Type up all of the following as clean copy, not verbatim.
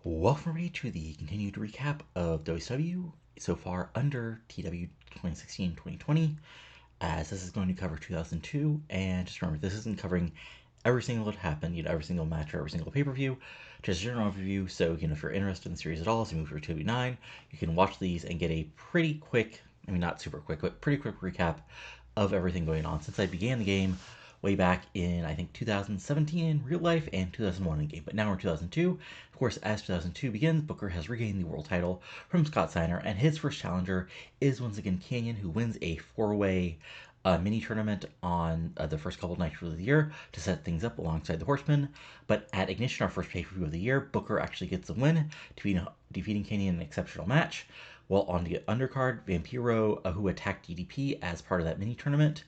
Welcome everybody to the continued recap of WCW so far under TEW 2016-2020, as this is going to cover 2002, and just remember, this isn't covering every single what happened, every single match or every single pay-per-view, just a general overview. So, if you're interested in the series at all, as you move through 2v9, you can watch these and get a pretty quick, not super quick, but pretty quick recap of everything going on since I began the game way back in, I think, 2017 in real life and 2001 in game. But now we're in 2002. Of course, as 2002 begins, Booker has regained the world title from Scott Steiner, and his first challenger is once again Kanyon, who wins a four-way mini tournament on the first couple of nights of the year to set things up alongside the Horsemen. But at Ignition, our first pay-per-view of the year, Booker actually gets the win, defeating Kanyon in an exceptional match. While on the undercard, Vampiro, who attacked DDP as part of that mini tournament,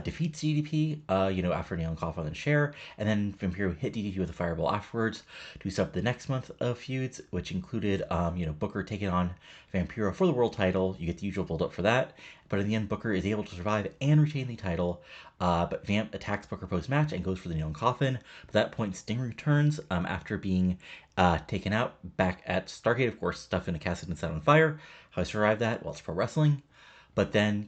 defeats DDP, after nailing Cough on the chair, and then Vampiro hit DDP with a fireball afterwards to set up the next month of feuds, which included, Booker taking on Vampiro for the world title. You get the usual build-up for that, but in the end, Booker is able to survive and retain the title, but Vamp attacks Booker post-match and goes for the nailing coffin. At that point, Sting returns after being taken out back at Stargate, of course, stuffed in a casket and set on fire. How I survived that? Well, it's pro wrestling. But then,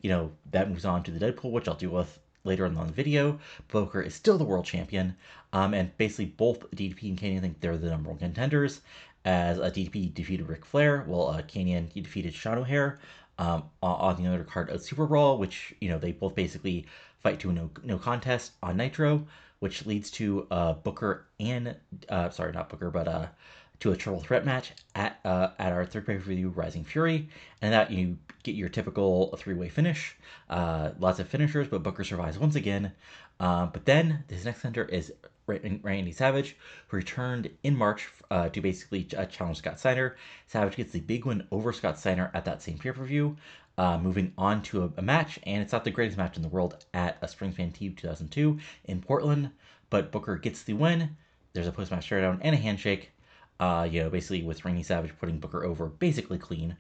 that moves on to the Deadpool, which I'll deal with later on the video. Booker is still the world champion, and basically both DDP and Kanyon think they're the number one contenders, as DDP defeated Ric Flair, while Kanyon, he defeated Sean O'Haire on the other card of Super Brawl, which, they both basically fight to a no contest on Nitro, which leads to Booker and, not Booker, but to a triple threat match at our third pay-per-view, Rising Fury, and that you get your typical three-way finish, lots of finishers, but Booker survives once again. But then his next contender is Randy Savage, who returned in March to basically challenge Scott Steiner. Savage gets the big win over Scott Steiner at that same pay-per-view, moving on to a match, and it's not the greatest match in the world, at a Spring Fan TEW 2002 in Portland, but Booker gets the win. There's a post-match showdown and a handshake, basically with Randy Savage putting Booker over basically clean.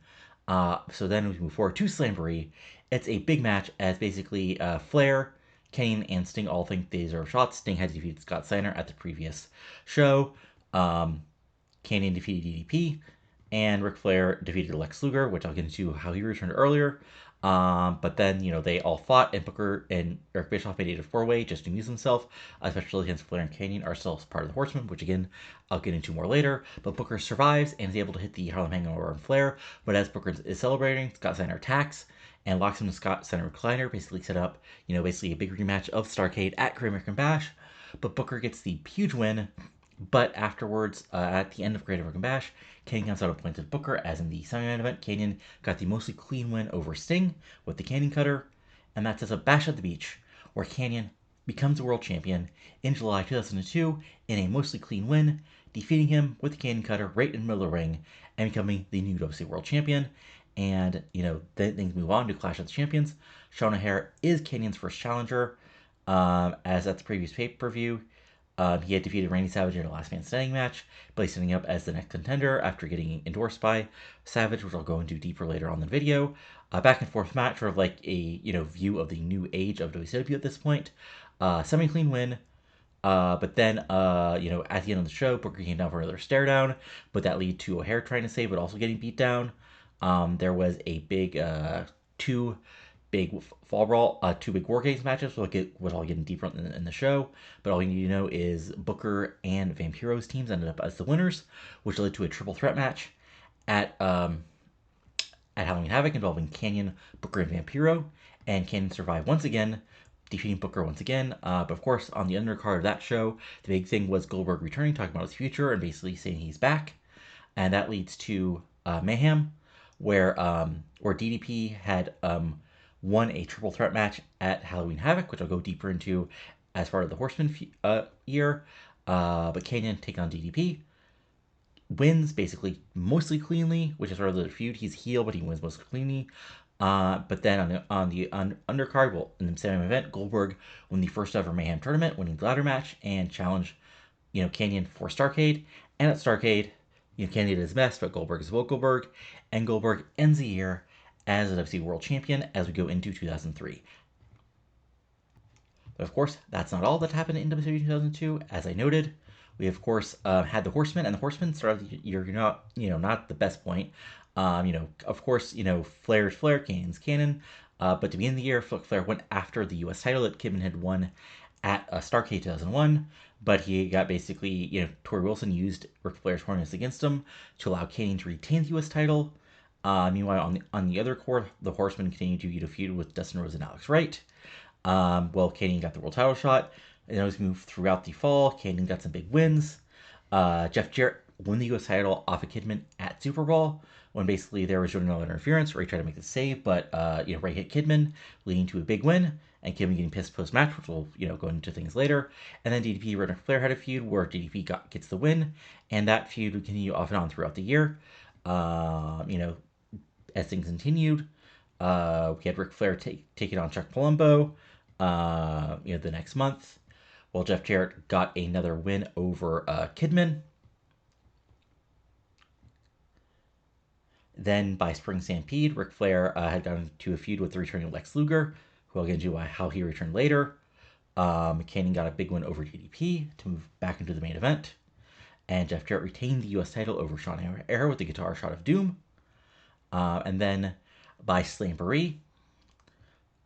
So then we move forward to Slamboree. It's a big match, as basically Flair, Kane, and Sting all think they deserve shots. Sting had defeated Scott Steiner at the previous show. Kanyon defeated DDP, and Ric Flair defeated Lex Luger, which I'll get into how he returned earlier. But then, they all fought, and Booker and Eric Bischoff made it a four-way just to amuse himself, especially against Flair and Kanyon, are still part of the Horsemen, which again, I'll get into more later. But Booker survives and is able to hit the Harlem Hangover on Flair, but as Booker is celebrating, Scott Steiner attacks and locks him to Scott Steiner recliner, basically set up, basically a big rematch of Starrcade at Great American Bash. But Booker gets the huge win. But afterwards, at the end of Great American Bash, Kanyon comes out of points with Booker, as in the semi-main event. Kanyon got the mostly clean win over Sting with the Kanyon Cutter, and that sets up Bash at the Beach, where Kanyon becomes the world champion in July 2002 in a mostly clean win, defeating him with the Kanyon Cutter right in the middle of the ring and becoming the new WC World Champion. And, then things move on to Clash of the Champions. Sean O'Haire is Kanyon's first challenger, as at the previous pay-per-view. He had defeated Randy Savage in a last man standing match, placing him up as the next contender after getting endorsed by Savage, which I'll go into deeper later on in the video. Back and forth match, sort of like a view of the new age of WCW at this point. Semi-clean win. But then, at the end of the show, Booker came down for another stare down, but that led to O'Haire trying to save, but also getting beat down. There was a big two big Fall Brawl, two big War Games matches, which I'll get in deeper in the show. But all you need to know is Booker and Vampiro's teams ended up as the winners, which led to a triple threat match at Halloween Havoc involving Kanyon, Booker, and Vampiro. And Kanyon survived once again, defeating Booker once again. But of course, on the undercard of that show, the big thing was Goldberg returning, talking about his future, and basically saying he's back. And that leads to Mayhem, where DDP had won a triple threat match at Halloween Havoc, which I'll go deeper into as part of the Horseman year. But Kanyon taking on DDP wins basically mostly cleanly, which is sort of the feud. He's heel, but he wins mostly cleanly. But then on the undercard, well, in the same event, Goldberg won the first ever Mayhem tournament, winning the ladder match and challenged, Kanyon for Starrcade. And at Starrcade, Kanyon did his best, but Goldberg is Goldberg, and Goldberg ends the year as a WC World Champion as we go into 2003. But of course, that's not all that happened in WCW 2002. As I noted, We of course had the Horsemen, and the Horsemen started the year not not the best point. Of course, Flair's Flair, Canyon's Canyon. But to begin the year, Flair went after the U.S. title that Kidman had won at Starrcade 2001, but he got basically, Tori Wilson used Ric Flair's horniness against him to allow Kanyon to retain the U.S. title. Meanwhile, on the other court, the Horsemen continued to feud with Dustin Rhodes and Alex Wright. Kanyon got the world title shot. And as we moved throughout the fall, Kanyon got some big wins. Jeff Jarrett won the U.S. title off of Kidman at Super Bowl when basically there was no interference. Ray tried to make the save, but Ray hit Kidman, leading to a big win. And Kidman getting pissed post match, which we'll go into things later. And then DDP and Flair had a feud where DDP gets the win, and that feud would continue off and on throughout the year. As things continued, we had Ric Flair taking on Chuck Palumbo, the next month. Well, Jeff Jarrett got another win over Kidman. Then by Spring Stampede, Ric Flair had gotten into a feud with the returning Lex Luger, who I'll get into how he returned later. Kanyon got a big win over DDP to move back into the main event. And Jeff Jarrett retained the U.S. title over Sean O'Haire with the Guitar Shot of Doom. And then by Slamboree,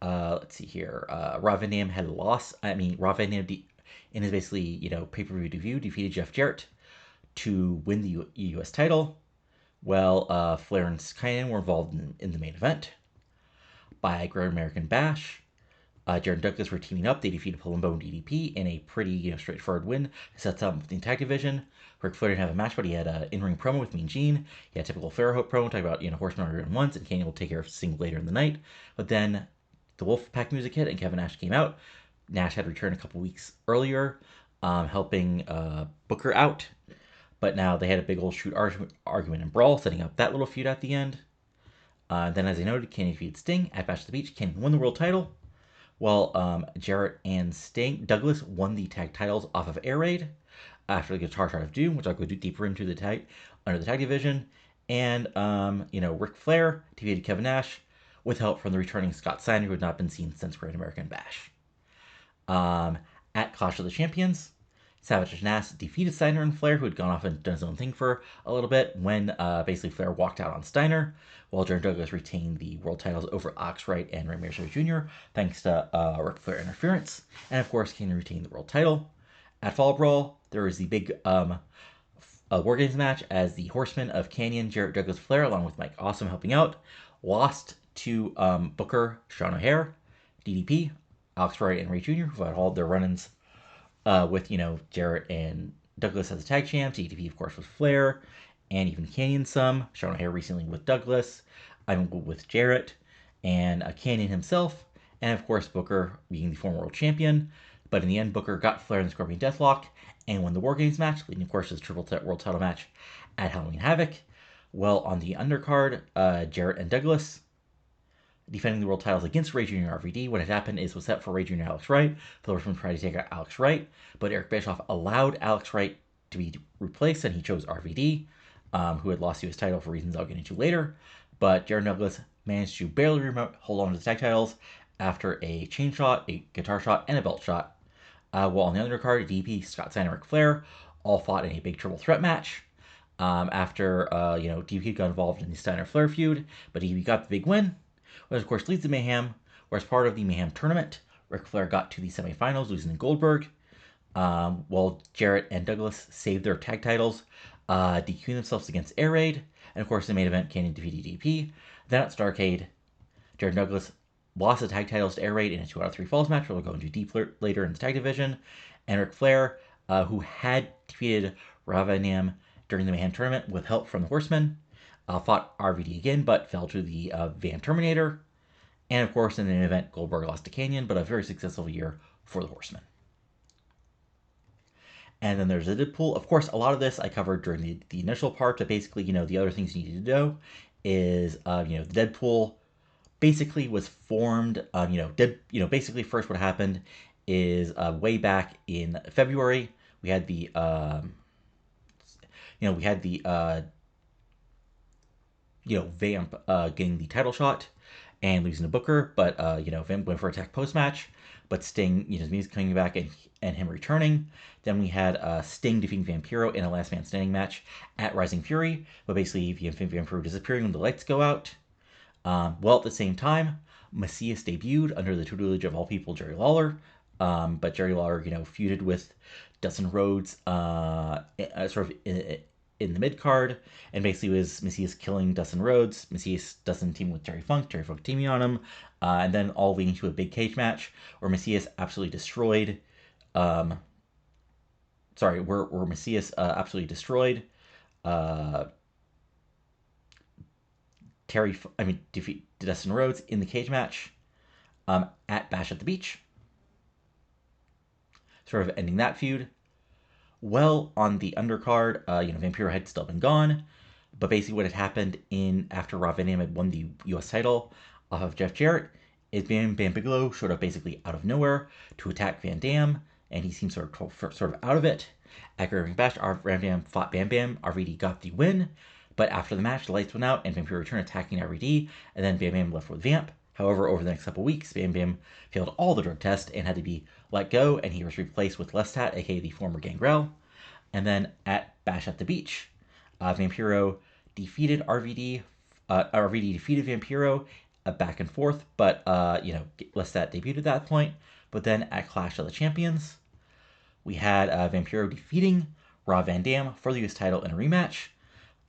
let's see here, Rob Van Dam had lost. Rob Van Dam, in his basically, pay-per-view debut, defeated Jeff Jarrett to win the U.S. title. Well, Flair and Kanyon were involved in the main event. By Great American Bash, Jarrett and Douglas were teaming up. They defeated Palumbo and DDP in a pretty straightforward win. Sets up the tag division. Ric Flair didn't have a match, but he had an in-ring promo with Mean Gene. He had a typical Flair promo talking about Horsemen are in once, and Kanyon will take care of Sting later in the night. But then the Wolfpack music hit, and Kevin Nash came out. Nash had returned a couple weeks earlier, helping Booker out. But now they had a big old shoot argument and brawl, setting up that little feud at the end. Then, as I noted, Kanyon defeated Sting at Bash at the Beach. Kanyon won the world title. While Jarrett and Douglas won the tag titles off of Air Raid after the Guitar Shot of Doom, which I'll go deeper into under the tag division. And, Ric Flair defeated Kevin Nash with help from the returning Scott Steiner, who had not been seen since Great American Bash. At Clash of the Champions, Savage Nash defeated Steiner and Flair, who had gone off and done his own thing for a little bit, when basically Flair walked out on Steiner, while Jarrett Douglas retained the world titles over Alex Wright and Rey Mysterio Jr., thanks to Ric Flair interference. And of course, Kanyon retained the world title. At Fall Brawl, there was the big War Games match as the Horsemen of Kanyon, Jarrett Douglas, Flair, along with Mike Awesome helping out, lost to Booker, Sean O'Haire, DDP, Alex Wright, and Ray Jr., who had all their run-ins with, Jarrett and Douglas as tag champs. DDP, of course, with Flair, and even Kanyon some. Sean O'Haire recently with Douglas, with Jarrett, and Kanyon himself, and of course Booker being the former world champion. But in the end, Booker got Flair in the Scorpion Deathlock and won the War Games match, leading, of course, to the Triple Threat World Title match at Halloween Havoc. Well, on the undercard, Jarrett and Douglas defending the world titles against Ray Jr. and RVD. What had happened was set for Ray Jr. and Alex Wright. The Horsemen tried to take out Alex Wright, but Eric Bischoff allowed Alex Wright to be replaced, and he chose RVD, who had lost his title for reasons I'll get into later. But Jarrett and Douglas managed to barely hold on to the tag titles after a chain shot, a guitar shot, and a belt shot. While on the undercard, DP, Scott Steiner, and Ric Flair all fought in a big triple threat match. After DP got involved in the Steiner-Flair feud, but DP got the big win, which of course leads to Mayhem, where as part of the Mayhem tournament, Ric Flair got to the semifinals, losing to Goldberg, while Jarrett and Douglas saved their tag titles, DQing themselves against Air Raid, and of course in the main event, Kanyon defeated DP. Then at Starrcade, Jarrett and Douglas lost the tag titles to Air Raid in a 2 out of 3 falls match, which we'll go into deep later in the tag division, and Ric Flair, who had defeated Rob Van Dam during the Mayhem tournament with help from the Horsemen, fought RVD again, but fell to the Van Terminator. And of course, in the main event, Goldberg lost to Kanyon, but a very successful year for the Horsemen. And then there's the Deadpool. Of course, a lot of this I covered during the initial part, but basically, the other things you need to know is, the Deadpool basically was formed, basically first what happened is way back in February, we had the, Vamp getting the title shot, and losing to Booker, but Vamp went for attack post match, but Sting, his music coming back and him returning. Then we had Sting defeating Vampiro in a last man standing match at Rising Fury, but basically Vampiro disappearing when the lights go out. Well, at the same time, Macias debuted under the tutelage of all people Jerry Lawler, but Jerry Lawler, feuded with Dustin Rhodes, sort of in the mid card, and basically was Macias killing Dustin Rhodes, Dustin teaming with Terry Funk teaming on him, and then all leading to a big cage match where Macias absolutely destroyed. Where Macias absolutely destroyed defeat Dustin Rhodes in the cage match at Bash at the Beach, sort of ending that feud. Well, on the undercard, Vampiro had still been gone, but basically what had happened after Rob Van Dam had won the U.S. title off of Jeff Jarrett is Bam Bigelow showed up basically out of nowhere to attack Van Dam, and he seemed sort of out of it. At Great Ring Bash, Van Dam fought Bam Bam. RVD got the win, but after the match, the lights went out, and Vampiro returned attacking RVD, and then Bam Bam left with Vamp. However, over the next couple weeks, Bam Bam failed all the drug tests and had to be let go, and he was replaced with Lestat, aka the former Gangrel. And then at Bash at the Beach, Vampiro defeated RVD. RVD defeated Vampiro back and forth, but Lestat debuted at that point. But then at Clash of the Champions, we had Vampiro defeating Rob Van Dam for the US title in a rematch.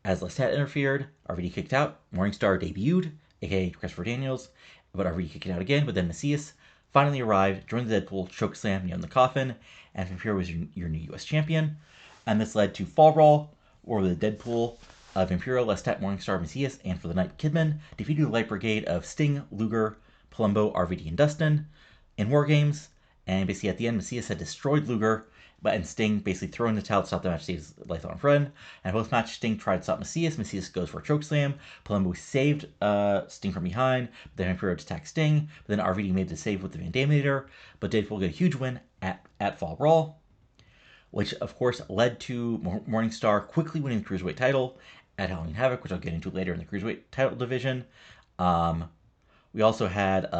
As Lestat interfered, RVD kicked out. Morningstar debuted, aka Christopher Daniels, but RVD kicked out again. But then Macias finally arrived, joined the Deadpool, chokeslam, in the coffin, and Vampiro was your new US champion. And this led to Fall Brawl, where the Deadpool, Vampiro, Lestat, Morningstar, Macias, and for the night Kidman defeated the Light Brigade of Sting, Luger, Palumbo, RVD, and Dustin in War Games. And basically at the end, Macias had destroyed Luger, and Sting basically throwing the towel to stop the match, saves his lifelong friend. And post-match, Sting tried to stop Macias. Macias goes for a chokeslam. Palumbo saved Sting from behind. Then Vampiro attacked Sting. But then RVD made the save with the Van Damator. But Deadpool got a huge win at Fall Brawl, which of course led to Morningstar quickly winning the Cruiserweight title at Halloween Havoc, which I'll get into later in the Cruiserweight title division. We also had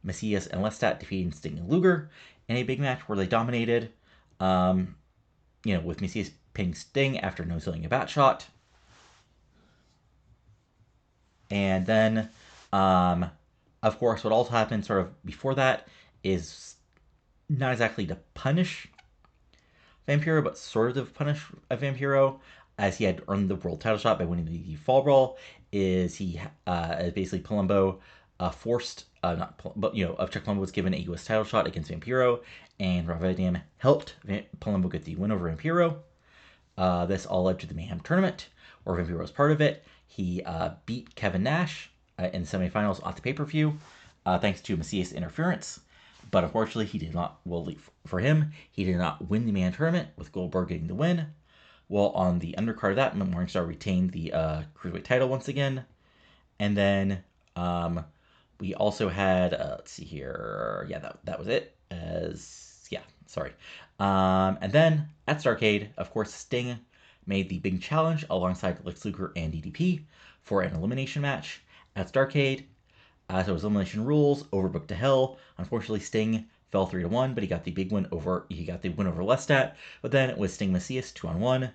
Macias and Lestat defeating Sting and Luger in a big match where they dominated, with Macias pinning Sting after no-selling a bat shot. And then, of course, what also happened sort of before that is not exactly to punish Vampiro, but sort of punish Vampiro, as he had earned the world title shot by winning the Fall Brawl. Is he basically Palumbo forced, of Chuck Palumbo was given a U.S. title shot against Vampiro, and Rob Van Dam helped Palumbo get the win over Vampiro. This all led to the Mayhem tournament, where Vampiro was part of it. He beat Kevin Nash in the semifinals off the pay-per-view, thanks to Macias' interference. But unfortunately, he did not. Well, for him, he did not win the man tournament, with Goldberg getting the win. Well, on the undercard of that, Morningstar retained the Cruiserweight title once again. And then we also had, let's see here. Yeah, that was it. And then at Starrcade, of course, Sting made the big challenge alongside Lex Luger and DDP for an elimination match at Starrcade. So it was elimination rules, overbooked to hell. Unfortunately, Sting fell 3-1, but he got the win over Lestat. But then it was Sting Macias 2-on-1,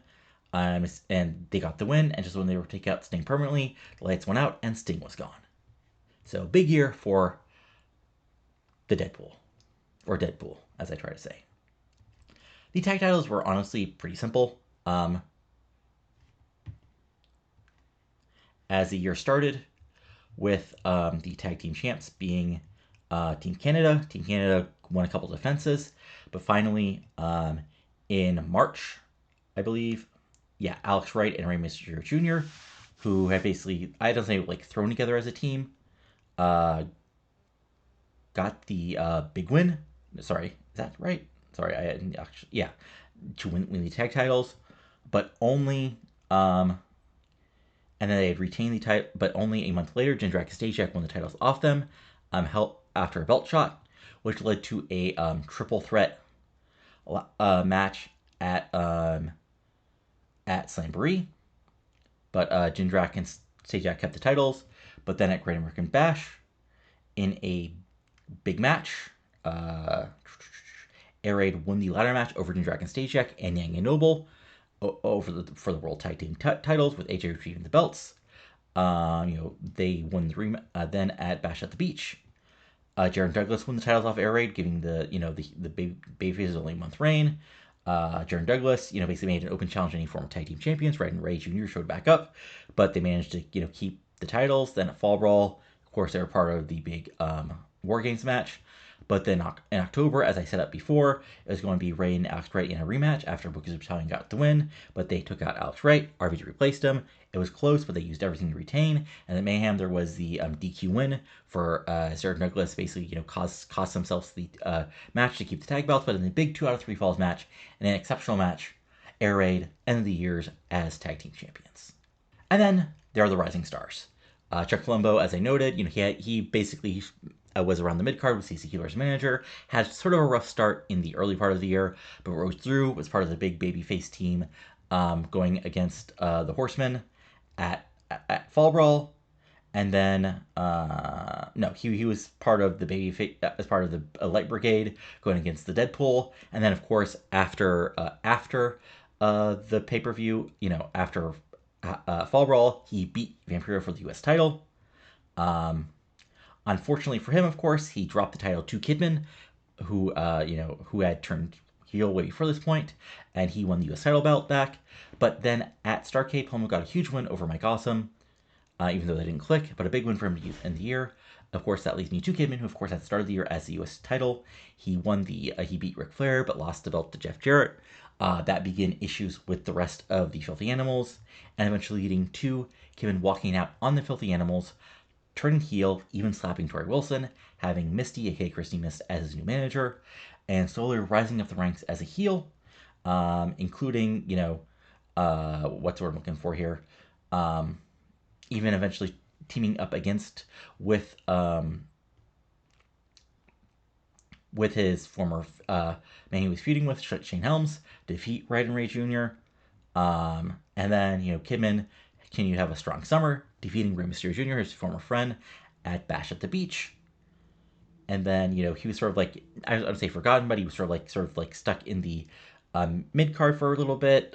and they got the win. And just when they were to take out Sting permanently, the lights went out and Sting was gone. So big year for the Deadpool, or Deadpool, as I try to say. The tag titles were honestly pretty simple. As the year started, with the tag team champs being Team Canada. Team Canada won a couple defenses, but finally in March, I believe, Alex Wright and Rey Mysterio Jr., who have basically, I don't say thrown together as a team, got the big win. Sorry, is that right? Sorry, I didn't actually, to win the tag titles, but only and then they had retained the title, but only a month later, Jindrak and Stasiak won the titles off them, after a belt shot, which led to a triple threat match at Slamboree. But Jindrak and Stasiak kept the titles. But then at Great American Bash, in a big match. Uh, Air Raid won the ladder match over Dragon Stasiak and Yang and Noble for the World Tag Team titles, with AJ retrieving the belts. They won then at Bash at the Beach. Jared Douglas won the titles off Air Raid, giving the Babyface's only a month reign. Jared Douglas, basically made an open challenge to any former tag team champions. Red and Ray Jr. showed back up, but they managed to keep the titles. Then at Fall Brawl, of course, they were part of the big War Games match. But then in October, as I said up before, it was going to be Ray and Alex Wright in a rematch after Booker's Battalion got the win, but they took out Alex Wright. RVD replaced him. It was close, but they used everything to retain. And at Mayhem, there was the DQ win for Jared Douglas, basically cost themselves the match to keep the tag belts. But in the big 2 out of 3 falls match, in an exceptional match, Air Raid ended the years as tag team champions. And then there are the rising stars. Chuck Palumbo, as I noted, he basically was around the mid card with CC Keeler's manager, had sort of a rough start in the early part of the year, but rose through, was part of the big babyface team going against the Horsemen at Fall Brawl. And then, he was part of the baby as part of the Light Brigade going against the Deadpool. And then, of course, after the pay-per-view, after Fall Brawl, he beat Vampiro for the U.S. title. Unfortunately for him, of course, he dropped the title to Kidman, who had turned heel way before this point, and he won the U.S. title belt back. But then at Starrcade, Palumbo got a huge win over Mike Awesome, even though they didn't click, but a big win for him to end the year. Of course, that leads me to Kidman, who, of course, at the start of the year as the U.S. title, he beat Ric Flair, but lost the belt to Jeff Jarrett. That began issues with the rest of the Filthy Animals, and eventually leading to Kidman walking out on the Filthy Animals, turning heel, even slapping Tori Wilson, having Misty, aka Christy Mist, as his new manager, and slowly rising up the ranks as a heel, including, what's the word I'm looking for here, even eventually teaming up with his former man he was feuding with, Shane Helms, to defeat Red and Ray Jr. And then, Kidman continued to have a strong summer, defeating Rey Mysterio Jr., his former friend, at Bash at the Beach. And then, he was sort of like, I would say forgotten, but he was sort of like stuck in the mid card for a little bit,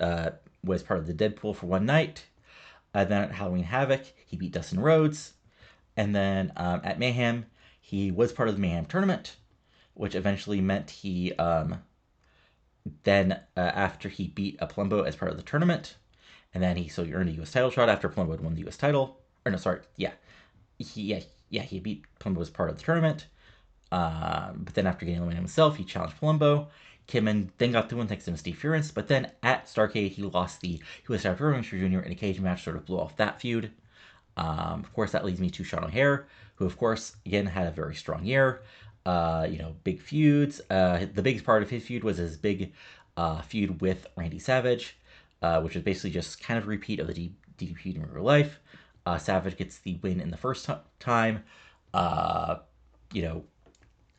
was part of the Deadpool for one night. Then at Halloween Havoc, he beat Dustin Rhodes. And then at Mayhem, he was part of the Mayhem tournament, which eventually meant he, after he beat Palumbo as part of the tournament, and then he earned a U.S. title shot after Palumbo had won the U.S. title. Or no, sorry, yeah. He beat Palumbo as part of the tournament. But then after getting eliminated himself, he challenged Palumbo. Kidman then got the win thanks to Steve Furance, but then at Starrcade, he lost the U.S. title to Rey Mysterio Jr. in a cage match, sort of blew off that feud. Of course, that leads me to Sean O'Haire, who, of course, again, had a very strong year. Big feuds. The biggest part of his feud was his big feud with Randy Savage, which was basically just kind of a repeat of the DDP feud in real life. Savage gets the win in the first time. O'Haire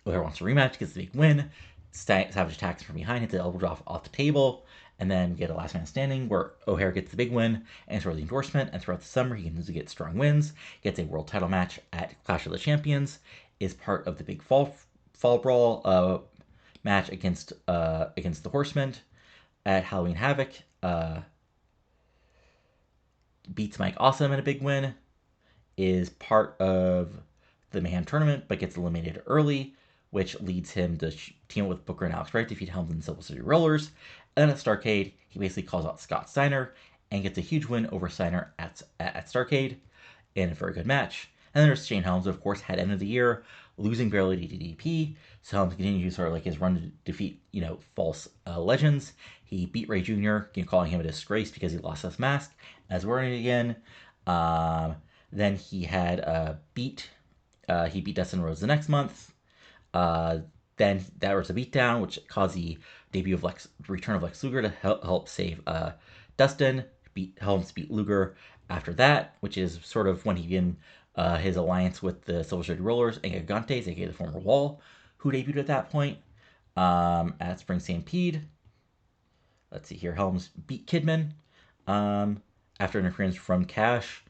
wants a rematch, gets the big win. Savage attacks from behind, hits the elbow drop off the table, and then we get a last man standing where O'Haire gets the big win and sort of the endorsement. And throughout the summer, he continues to get strong wins, gets a world title match at Clash of the Champions, is part of the big Fall Brawl match against the Horsemen at Halloween Havoc. Beats Mike Awesome in a big win, is part of the Mayhem tournament, but gets eliminated early, which leads him to team up with Booker and Alex Wright to defeat Helms and Silver City Rollers. And then at Starrcade, he basically calls out Scott Steiner and gets a huge win over Steiner at Starrcade in a very good match. And then there's Shane Helms, who of course had ended the year losing barely to DDP. So Helms continues sort of like his run to defeat, false legends. He beat Ray Jr., calling him a disgrace because he lost his mask, as we're in it again. Then he had beat Dustin Rhodes the next month. Then there was a beatdown, which caused the debut of return of Lex Luger to help save Dustin. Helms beat Luger after that, which is sort of when he began his alliance with the Silver City Rollers and Gigantes, aka the former Wall, who debuted at that point at Spring Stampede. Let's see here. Helms beat Kidman after interference from Cash.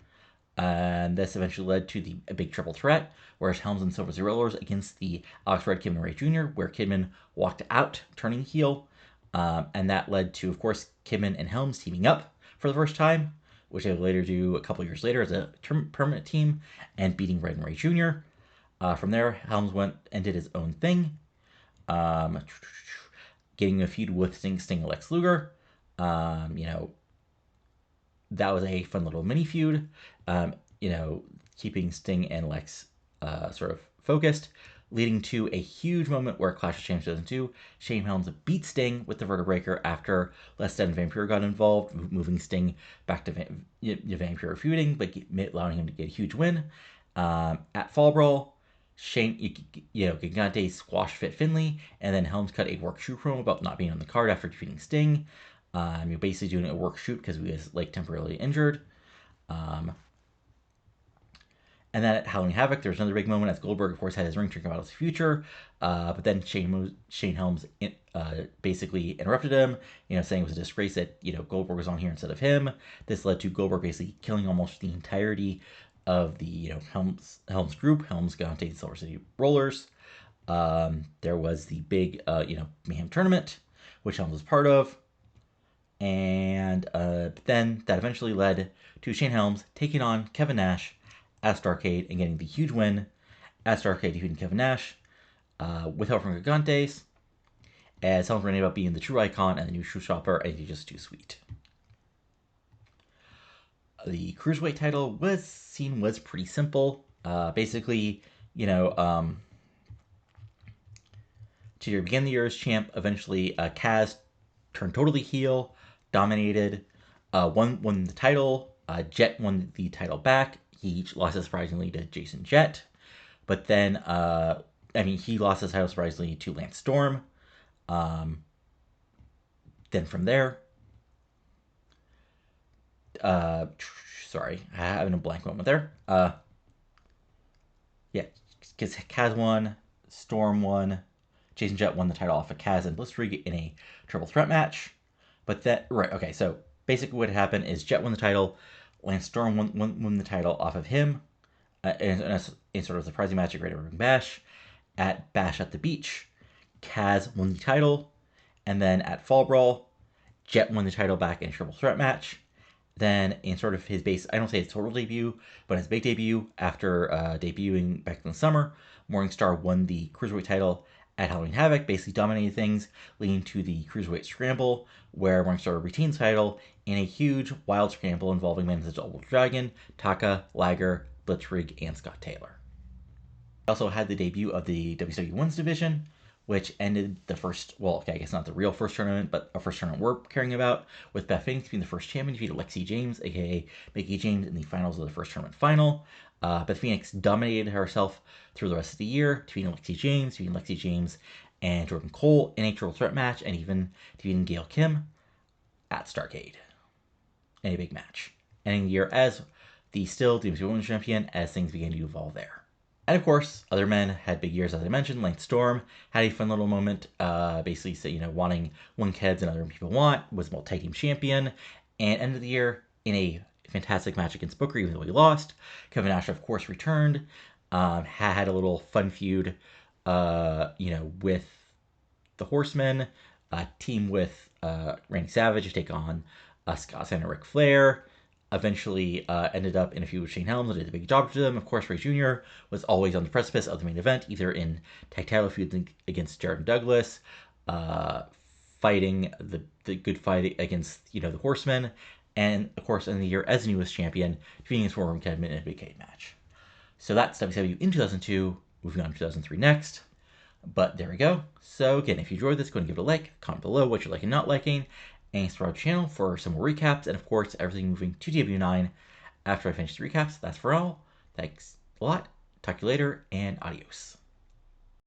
And this eventually led to a big triple threat, where Helms and Silver Rollers against the Alex Red, Kidman, Ray Jr., where Kidman walked out, turning heel. And that led to, of course, Kidman and Helms teaming up for the first time, which they would later do a couple years later as a permanent team, and beating Red and Ray Jr. From there, Helms went and did his own thing, um, getting a feud with Sting and Lex Luger. You know, that was a fun little mini feud. You know, keeping Sting and Lex sort of focused, leading to a huge moment where Clash of Champions 2002, Shane Helms beat Sting with the Vertebreaker after Les Dead and Vampire got involved, moving Sting back to Vampire feuding, but allowing him to get a huge win. At Fall Brawl, Gigante squashed Fit Finley, and then Helms cut a work shoot promo about not being on the card after defeating Sting. You're basically doing a work shoot because he was like temporarily injured. And then at Halloween Havoc, there's another big moment as Goldberg, of course, had his ring trick about his future. But then Shane Helms basically interrupted him, saying it was a disgrace that, Goldberg was on here instead of him. This led to Goldberg basically killing almost the entirety of the, Helms group, Helms, Gante, and Silver City Rollers. There was the big, Mayhem tournament, which Helms was part of. And then that eventually led to Shane Helms taking on Kevin Nash at Starrcade and getting the huge win at Starrcade, defeating Kevin Nash with help from Gigantes, as Helms ran about being the true icon and the new true shopper, and he's just too sweet. The Cruiserweight title was pretty simple. Basically, to begin the year as champ, eventually Kaz turned totally heel, dominated, won the title. Jet won the title back. He lost it surprisingly to Jason Jett. But then, he lost his title surprisingly to Lance Storm. Then from there, sorry, I having a blank moment there. Because Kaz won, Storm won, Jason Jett won the title off of Kaz and Blitzkrieg in a triple threat match. But that, right, okay, so basically what happened is Jett won the title, Lance Storm won the title off of him in sort of surprising match at Great American Bash. At Bash at the Beach, Kaz won the title, and then at Fall Brawl, Jett won the title back in a triple threat match. Then in sort of his base, I don't say his total debut, but his big debut after debuting back in the summer, Morningstar won the Cruiserweight title at Halloween Havoc, basically dominated things, leading to the Cruiserweight Scramble, where Morningstar retains the title in a huge wild scramble involving men such as Double Dragon, Taka, Liger, Blitzkrieg, and Scott Taylor. Also had the debut of the WCW Women's Division, which ended the first, I guess not the real first tournament, but a first tournament we're caring about, with Beth Phoenix being the first champion, defeated Lexi James, aka Mickie James, in the finals of the first tournament final. Beth Phoenix dominated herself through the rest of the year, defeating Lexi James and Jordan Cole in a triple threat match, and even defeating Gail Kim at Starrcade in a big match, ending the year as the still WCW Women's Champion as things began to evolve there. And of course, other men had big years, as I mentioned. Lance Storm had a fun little moment, basically, wanting one Keds and other people want, was multi team champion, and ended the year in a fantastic match against Booker, even though he lost. Kevin Nash, of course, returned, had a little fun feud, with the Horsemen, team with Randy Savage to take on Scott and Ric Flair. Eventually ended up in a feud with Shane Helms and did a big job for them. Of course, Ray Jr. was always on the precipice of the main event, either in tag title feuds against Jared Douglas, fighting the good fight against the Horsemen, and of course in the year as the newest champion, defeating his former Kevin in a big cage match. So that's WCW in 2002. Moving on to 2003 next. But there we go. So again, if you enjoyed this, go and give it a like, comment below what you're liking and not liking, and subscribe to the channel for some more recaps, and of course, everything moving to TEW9 after I finish the recaps. That's for all. Thanks a lot. Talk to you later, and adios.